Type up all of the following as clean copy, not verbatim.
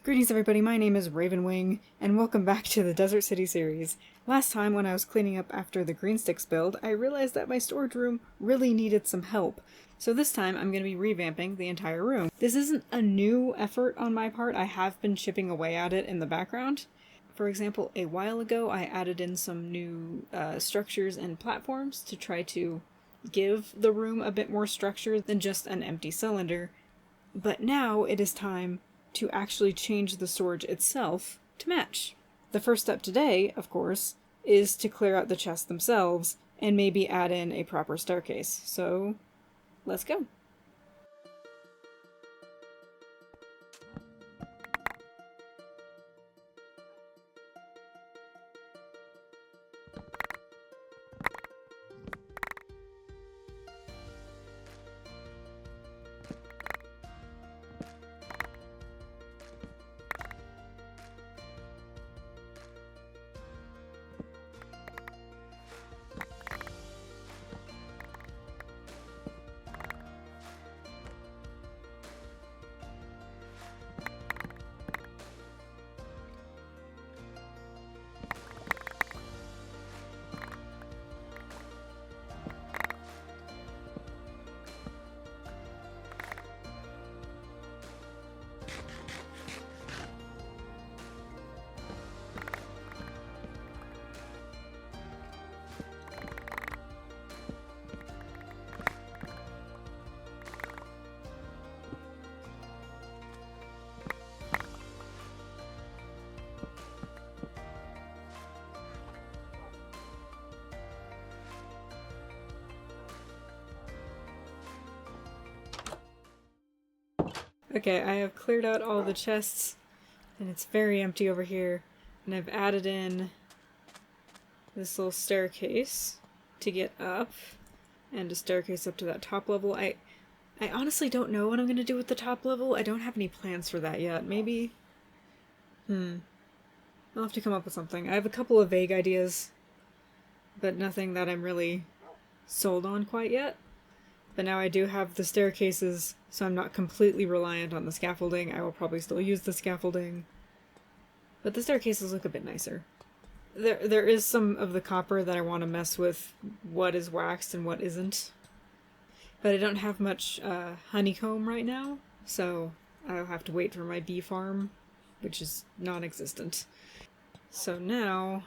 Greetings everybody, my name is Rayvenwing, and welcome back to the Desert City series. Last time when I was cleaning up after the green sticks build, I realized that my storage room really needed some help. So this time I'm going to be revamping the entire room. This isn't a new effort on my part, I have been chipping away at it in the background. For example, a while ago I added in some new structures and platforms to try to give the room a bit more structure than just an empty cylinder. But now it is time to actually change the storage itself to match. The first step today, of course, is to clear out the chests themselves and maybe add in a proper staircase. So, let's go. Okay, I have cleared out all the chests, and it's very empty over here, and I've added in this little staircase to get up, and a staircase up to that top level. I honestly don't know what I'm going to do with the top level. I don't have any plans for that yet. Maybe... I'll have to come up with something. I have a couple of vague ideas, but nothing that I'm really sold on quite yet. But now I do have the staircases, so I'm not completely reliant on the scaffolding. I will probably still use the scaffolding. But the staircases look a bit nicer. There is some of the copper that I want to mess with what is waxed and what isn't. But I don't have much honeycomb right now, so I'll have to wait for my bee farm, which is non-existent. So now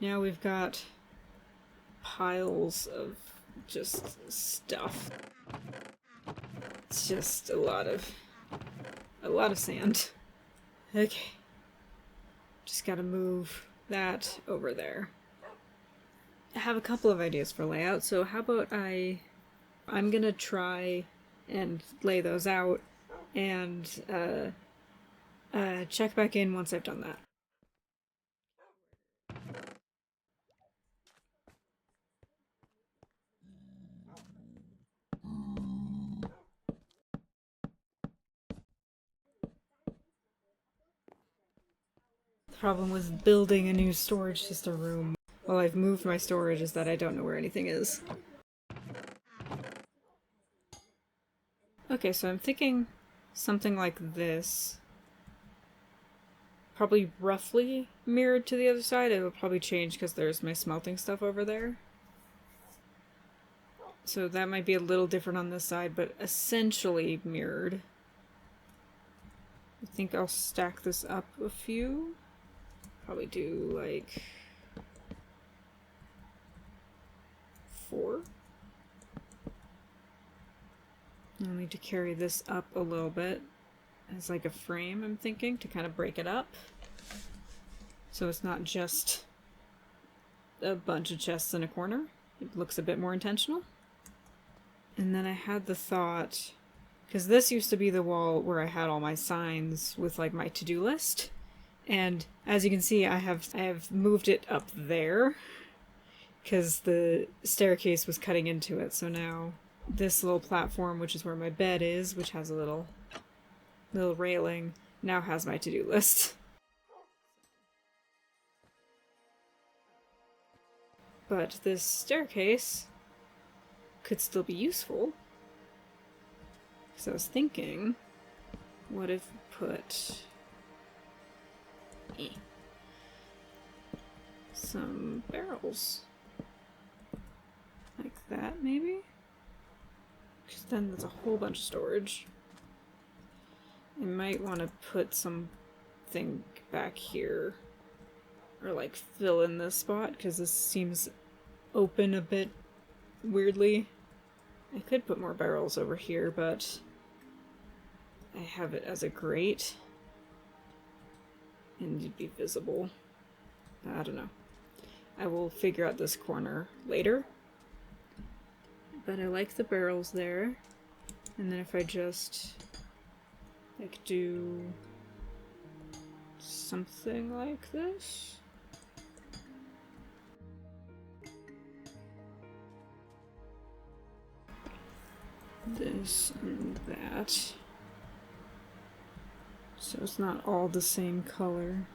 we've got piles of just stuff. It's just a lot of sand. Okay. Just gotta move that over there. I have a couple of ideas for layout, so how about I'm gonna try and lay those out and check back in once I've done that. The problem with building a new storage system room while I've moved my storage is that I don't know where anything is. Okay, so I'm thinking something like this. Probably roughly mirrored to the other side. It will probably change because there's my smelting stuff over there. So that might be a little different on this side, but essentially mirrored. I think I'll stack this up a few. Probably do like 4. I'll need to carry this up a little bit as like a frame, I'm thinking, to kind of break it up. So it's not just a bunch of chests in a corner. It looks a bit more intentional. And then I had the thought, because this used to be the wall where I had all my signs with like my to-do list. And as you can see, I have moved it up there because the staircase was cutting into it. So now this little platform, which is where my bed is, which has a little railing, now has my to-do list. But this staircase could still be useful. So I was thinking What if we put some barrels like that, maybe? Because then there's a whole bunch of storage. I might want to put something back here, or like fill in this spot, because this seems open a bit weirdly. I could put more barrels over here, but I have it as a grate and it'd be visible. I don't know. I will figure out this corner later. But I like the barrels there. And then if I just like do something like this. This and that. So it's not all the same color.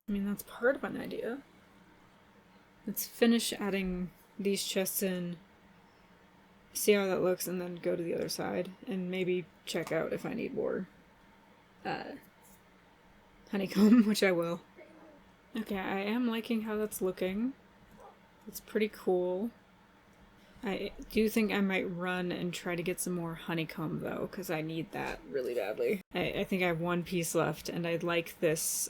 I mean, that's part of an idea. Let's finish adding these chests in, see how that looks, and then go to the other side, and maybe check out if I need more honeycomb, which I will. Okay, I am liking how that's looking. It's pretty cool. I do think I might run and try to get some more honeycomb, though, because I need that really badly. I think I have one piece left, and I'd like this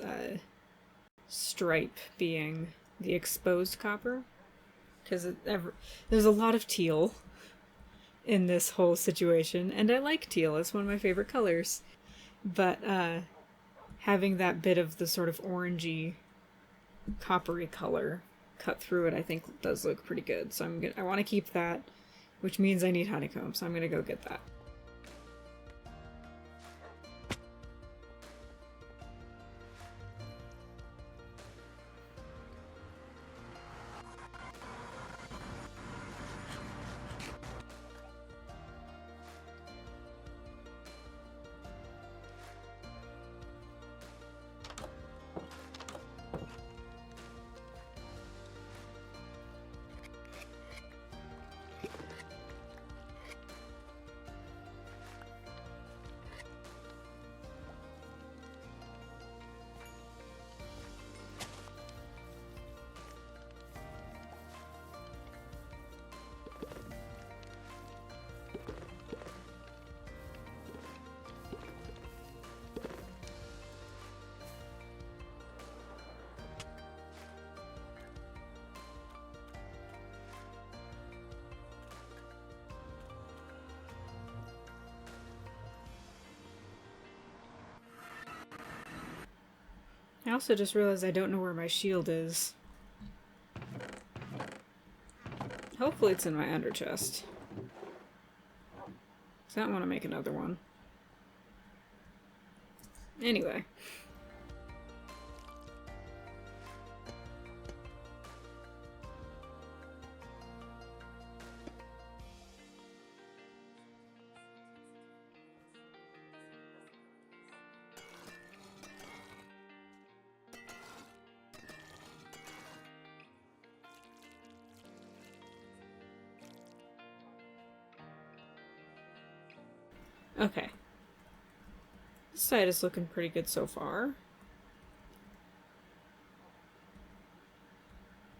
stripe being the exposed copper, because there's a lot of teal in this whole situation, and I like teal. It's one of my favorite colors. But having that bit of the sort of orangey, coppery color cut through it, I think does look pretty good. So I want to keep that, which means I need honeycomb, so I'm gonna go get that. I also just realized I don't know where my shield is. Hopefully it's in my under chest. 'Cause I don't want to make another one. Anyway. Okay. This side is looking pretty good so far.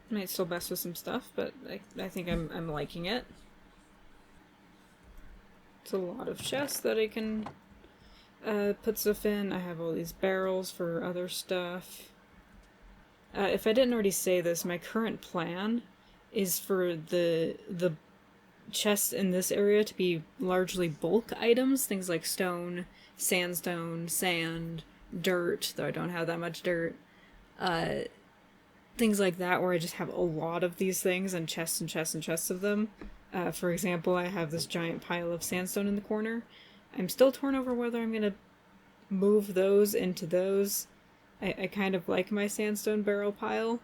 Might still mess with some stuff, but I think I'm liking it. It's a lot of chests that I can put stuff in. I have all these barrels for other stuff. If I didn't already say this, my current plan is for the chests in this area to be largely bulk items, things like stone, sandstone, sand, dirt, though I don't have that much dirt, things like that, where I just have a lot of these things and chests and chests and chests of them. For example, I have this giant pile of sandstone in the corner. I'm still torn over whether I'm gonna move those into those. I kind of like my sandstone barrel pile,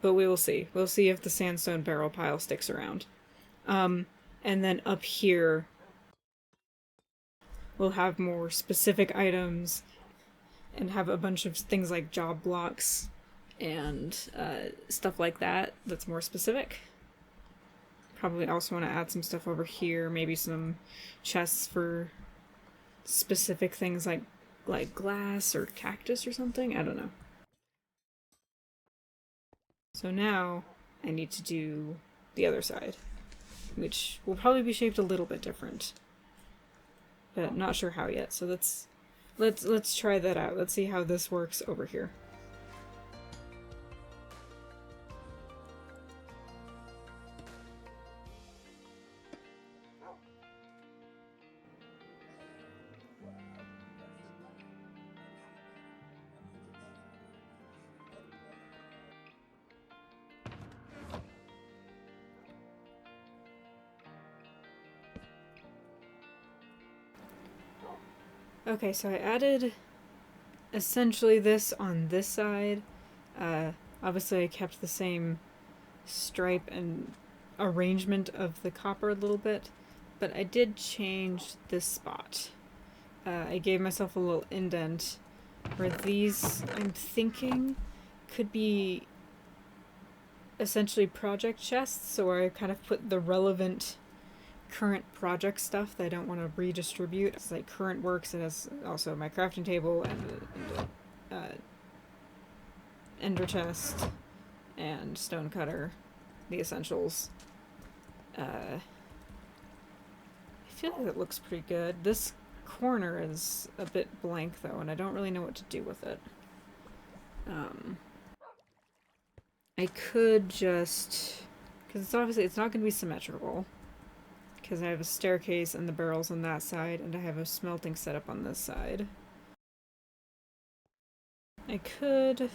but we will see. We'll see if the sandstone barrel pile sticks around. And then up here, we'll have more specific items and have a bunch of things like job blocks and stuff like that that's more specific. Probably also want to add some stuff over here, maybe some chests for specific things like glass or cactus or something. I don't know. So now I need to do the other side, which will probably be shaped a little bit different, but not sure how yet. So let's try that out. Let's see how this works over here. Okay, so I added essentially this on this side. Obviously I kept the same stripe and arrangement of the copper a little bit, but I did change this spot. I gave myself a little indent where these, I'm thinking, could be essentially project chests, so I kind of put the relevant current project stuff that I don't want to redistribute. It's like current works. It has also my crafting table and ender chest and stone cutter, the essentials. I feel like it looks pretty good. This corner is a bit blank though, and I don't really know what to do with it. I could just, because it's not going to be symmetrical, because I have a staircase and the barrels on that side, and I have a smelting setup on this side. I could,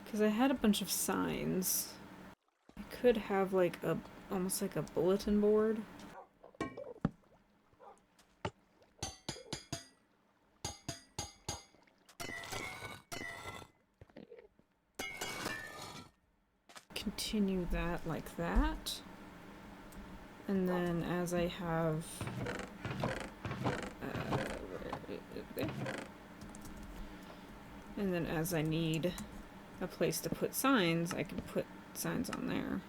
because I had a bunch of signs, I could have like almost like a bulletin board. Continue that like that. And then as I have and then as I need a place to put signs, I can put signs on there.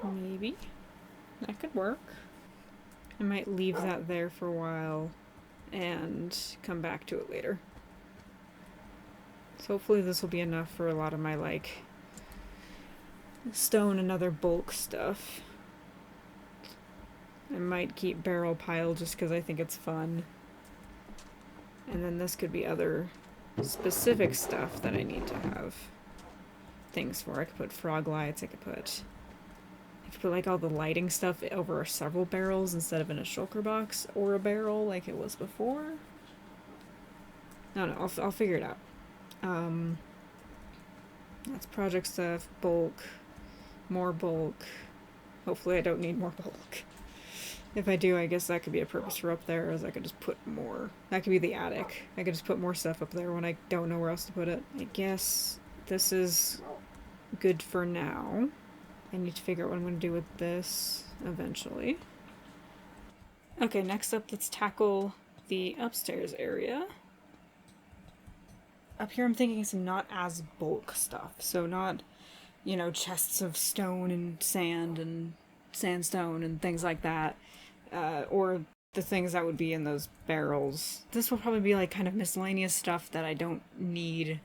Maybe that could work. I might leave that there for a while and come back to it later. So hopefully this will be enough for a lot of my, like, stone and other bulk stuff. I might keep Barrell pile just because I think it's fun. And then this could be other specific stuff that I need to have things for. I could put frog lights, I could put like all the lighting stuff over several barrels instead of in a shulker box or a barrel like it was before. No, I'll figure it out. That's project stuff, bulk, more bulk. Hopefully I don't need more bulk. If I do, I guess that could be a purpose for up there, as I could just put more. That could be the attic. I could just put more stuff up there when I don't know where else to put it. I guess this is good for now. I need to figure out what I'm going to do with this eventually. Okay, next up, let's tackle the upstairs area. Up here I'm thinking some not as bulk stuff. So not, chests of stone and sand and sandstone and things like that. Or the things that would be in those barrels. This will probably be like kind of miscellaneous stuff that I don't need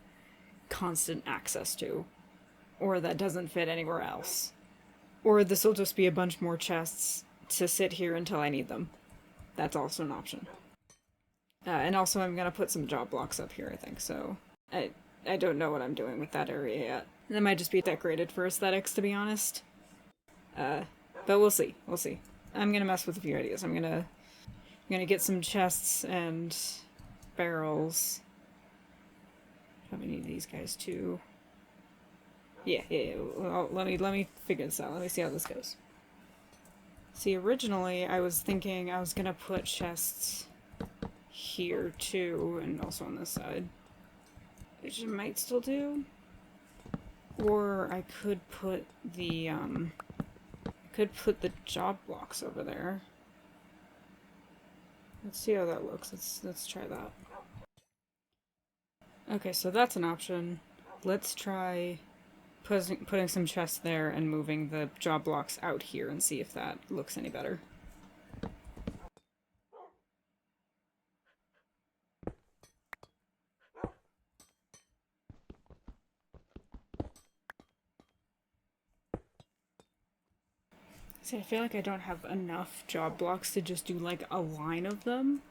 constant access to. Or that doesn't fit anywhere else. Or this will just be a bunch more chests to sit here until I need them. That's also an option. And also I'm going to put some job blocks up here, I think, so I don't know what I'm doing with that area yet. That might just be decorated for aesthetics, to be honest. But we'll see. I'm going to mess with a few ideas. I'm going to get some chests and barrels. Probably need these guys too. Yeah. Well, let me figure this out. Let me see how this goes. See, originally I was thinking I was going to put chests here too, and also on this side, which I might still do. Or I could put the, job blocks over there. Let's see how that looks. Let's try that. Okay, so that's an option. Let's try putting some chests there and moving the job blocks out here and see if that looks any better. See, I feel like I don't have enough job blocks to just do like a line of them.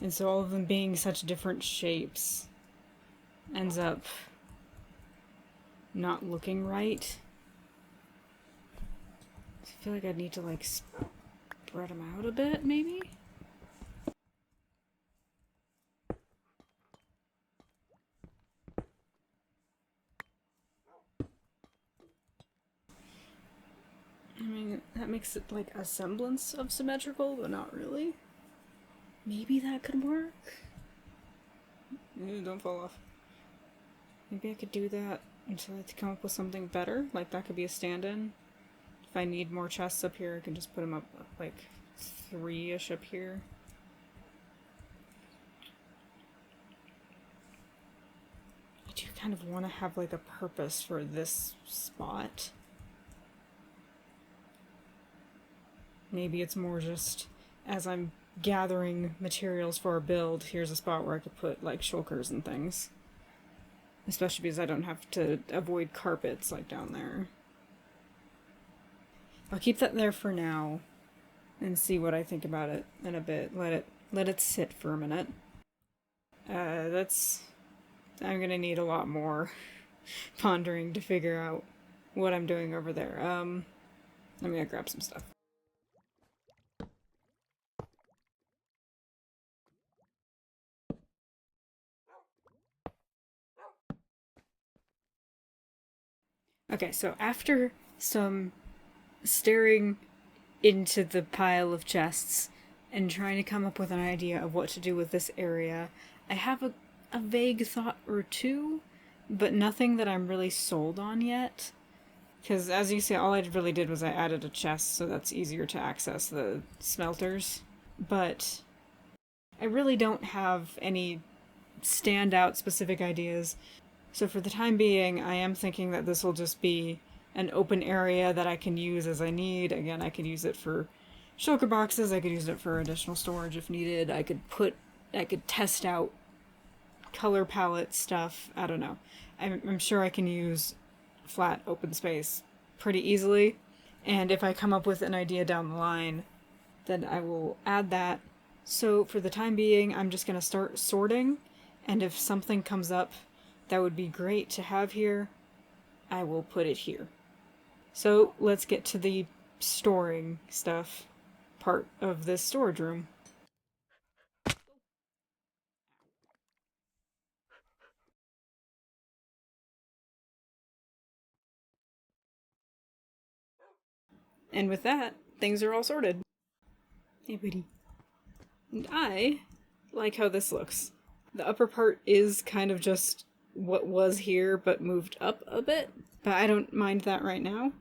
And so all of them being such different shapes ends up not looking right. I feel like I'd need to like spread them out a bit, maybe? I mean, that makes it like a semblance of symmetrical, but not really. Maybe that could work? Don't fall off. Maybe I could do that until I come up with something better. Like that could be a stand-in. If I need more chests up here, I can just put them up like 3-ish up here. I do kind of want to have like a purpose for this spot. Maybe it's more just as I'm gathering materials for a build, here's a spot where I could put like shulkers and things. Especially because I don't have to avoid carpets like down there. I'll keep that there for now and see what I think about it in a bit. Let it sit for a minute. I'm gonna need a lot more pondering to figure out what I'm doing over there. I'm gonna grab some stuff. Okay, so after some staring into the pile of chests and trying to come up with an idea of what to do with this area, I have a vague thought or two, but nothing that I'm really sold on yet. Because as you see, all I really did was I added a chest so that's easier to access the smelters. But I really don't have any standout specific ideas. So for the time being, I am thinking that this will just be an open area that I can use as I need. Again, I could use it for shulker boxes, I could use it for additional storage if needed. I could test out color palette stuff. I don't know. I'm sure I can use flat open space pretty easily. And if I come up with an idea down the line, then I will add that. So for the time being, I'm just going to start sorting. And if something comes up that would be great to have here, I will put it here. So let's get to the storing stuff part of this storage room. And with that, things are all sorted. Hey, buddy. And I like how this looks. The upper part is kind of just what was here, but moved up a bit. But I don't mind that right now.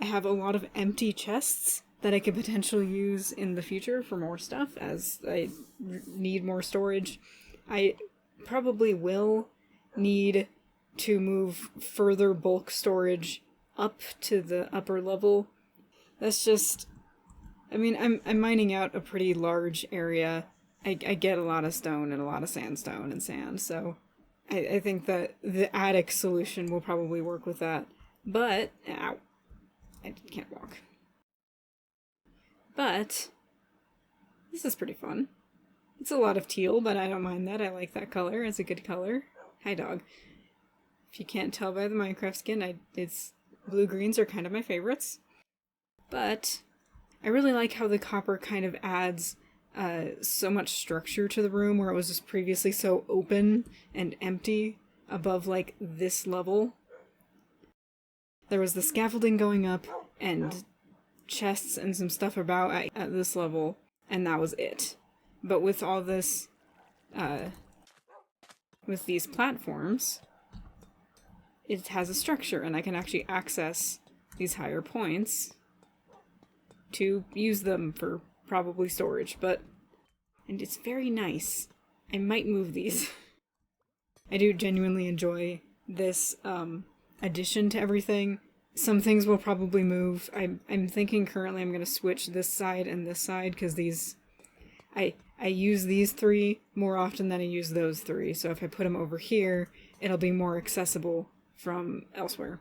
I have a lot of empty chests that I could potentially use in the future for more stuff as I need more storage. I probably will need to move further bulk storage up to the upper level. That's just... I mean, I'm mining out a pretty large area. I get a lot of stone and a lot of sandstone and sand, so I think that the attic solution will probably work with that. But, ow, I can't walk. But, this is pretty fun. It's a lot of teal, but I don't mind that. I like that color. It's a good color. Hi, dog. If you can't tell by the Minecraft skin, blue-greens are kind of my favorites. But I really like how the copper kind of adds so much structure to the room where it was just previously so open and empty above, like, this level. There was the scaffolding going up and chests and some stuff about at this level, and that was it. But with all this, with these platforms, it has a structure, and I can actually access these higher points to use them for probably storage, and it's very nice. I might move these. I do genuinely enjoy this addition to everything. Some things will probably move. I'm thinking currently I'm going to switch this side and this side, because these... I use these three more often than I use those three, so if I put them over here, it'll be more accessible from elsewhere.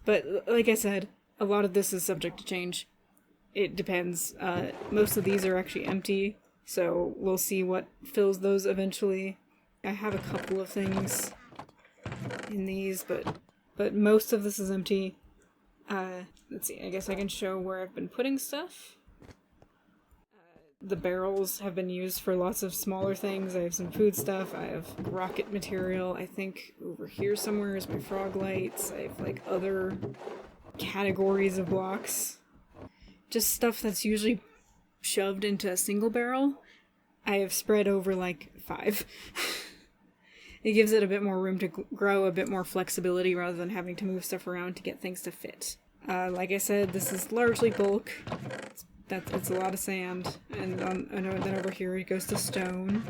But like I said, a lot of this is subject to change. It depends. Most of these are actually empty, so we'll see what fills those eventually. I have a couple of things in these, but most of this is empty. Let's see, I guess I can show where I've been putting stuff. The barrels have been used for lots of smaller things. I have some food stuff, I have rocket material, I think over here somewhere is my frog lights, I have like other categories of blocks. Just stuff that's usually shoved into a single barrel, I have spread over like 5. It gives it a bit more room to grow, a bit more flexibility rather than having to move stuff around to get things to fit. Like I said, this is largely bulk. It's a lot of sand, and then over here it goes to stone.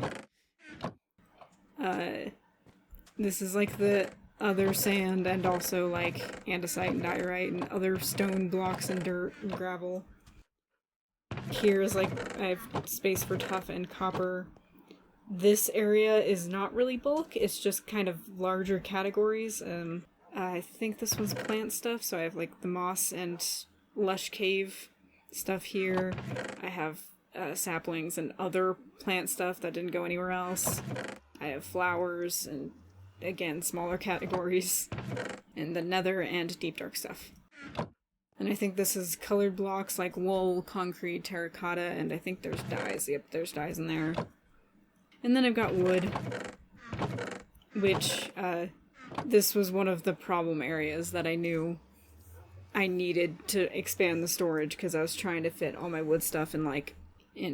This is like the other sand, and also like andesite and diorite and other stone blocks and dirt and gravel. Here is like, I have space for tuff and copper. This area is not really bulk, it's just kind of larger categories. I think this one's plant stuff, so I have like the moss and lush cave stuff here. I have saplings and other plant stuff that didn't go anywhere else. I have flowers and, again, smaller categories. And the nether and deep dark stuff. And I think this is colored blocks like wool, concrete, terracotta, and I think there's dyes. Yep, there's dyes in there. And then I've got wood, which this was one of the problem areas that I knew I needed to expand the storage, because I was trying to fit all my wood stuff in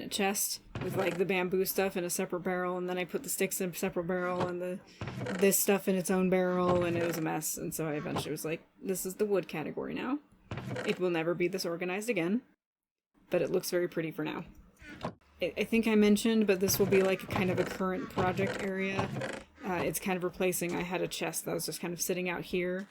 a chest with like the bamboo stuff in a separate barrel, and then I put the sticks in a separate barrel and this stuff in its own barrel, and it was a mess. And so I eventually was like, this is the wood category now. It will never be this organized again, but it looks very pretty for now. I think I mentioned, but this will be like a kind of a current project area. It's kind of replacing, I had a chest that was just kind of sitting out here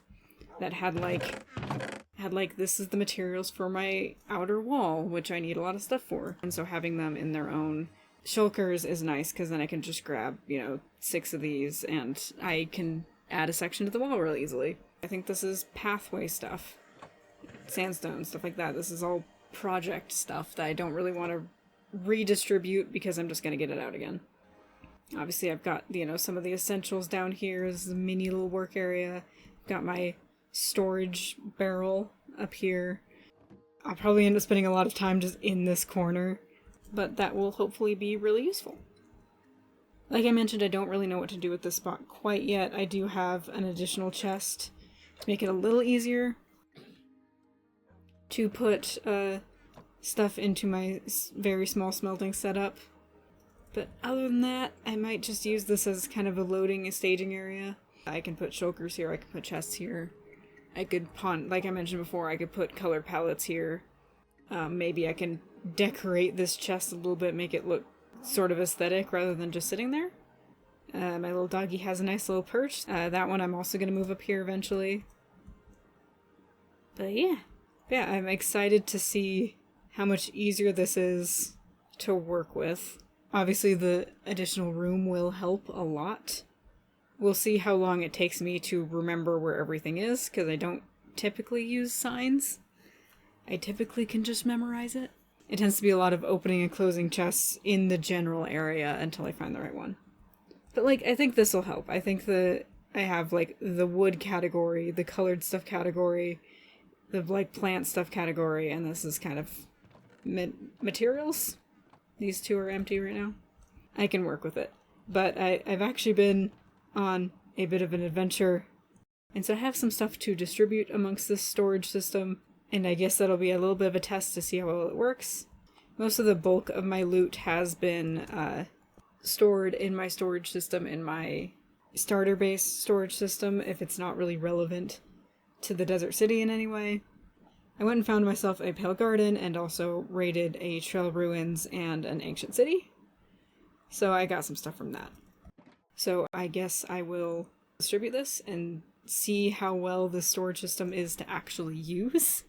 that had like, this is the materials for my outer wall, which I need a lot of stuff for. And so having them in their own shulkers is nice, because then I can just grab, 6 of these, and I can add a section to the wall really easily. I think this is pathway stuff. Sandstone, stuff like that. This is all project stuff that I don't really want to redistribute, because I'm just going to get it out again. Obviously I've got, some of the essentials down here is the mini little work area. Got my storage barrel up here. I'll probably end up spending a lot of time just in this corner, but that will hopefully be really useful. Like I mentioned, I don't really know what to do with this spot quite yet. I do have an additional chest to make it a little easier to put stuff into my very small smelting setup. But other than that, I might just use this as kind of a loading and staging area. I can put shulkers here, I can put chests here. I could like I mentioned before, I could put color palettes here. Maybe I can decorate this chest a little bit, make it look sort of aesthetic rather than just sitting there. My little doggy has a nice little perch. That one I'm also going to move up here eventually. But yeah, I'm excited to see how much easier this is to work with. Obviously the additional room will help a lot. We'll see how long it takes me to remember where everything is, because I don't typically use signs. I typically can just memorize it. It tends to be a lot of opening and closing chests in the general area until I find the right one. But I think this will help. I think I have the wood category, the colored stuff category, the plant stuff category, and this is kind of materials. These 2 are empty right now. I can work with it. But I've actually been on a bit of an adventure, and so I have some stuff to distribute amongst this storage system, and I guess that'll be a little bit of a test to see how well it works. Most of the bulk of my loot has been stored in my storage system in my starter base storage system if it's not really relevant to the desert city in any way. I went and found myself a pale garden and also raided a trail ruins and an ancient city. So I got some stuff from that. So I guess I will distribute this and see how well the storage system is to actually use,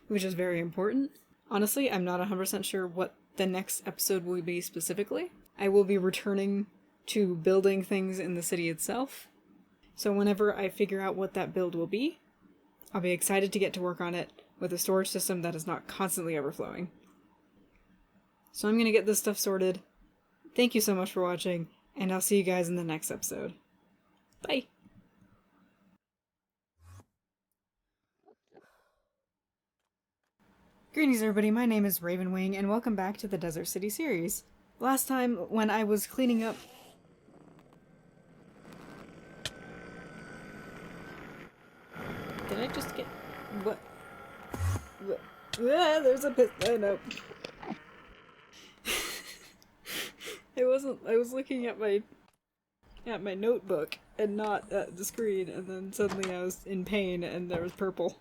which is very important. Honestly, I'm not 100% sure what the next episode will be specifically. I will be returning to building things in the city itself. So whenever I figure out what that build will be, I'll be excited to get to work on it with a storage system that is not constantly overflowing. So I'm going to get this stuff sorted. Thank you so much for watching, and I'll see you guys in the next episode. Bye! Greetings everybody, my name is Rayvenwing, and welcome back to the Desert City series. Last time, when I was cleaning up... Did I just get... What? There's a piston. No. I was looking at my notebook and not at the screen, and then suddenly I was in pain and there was purple.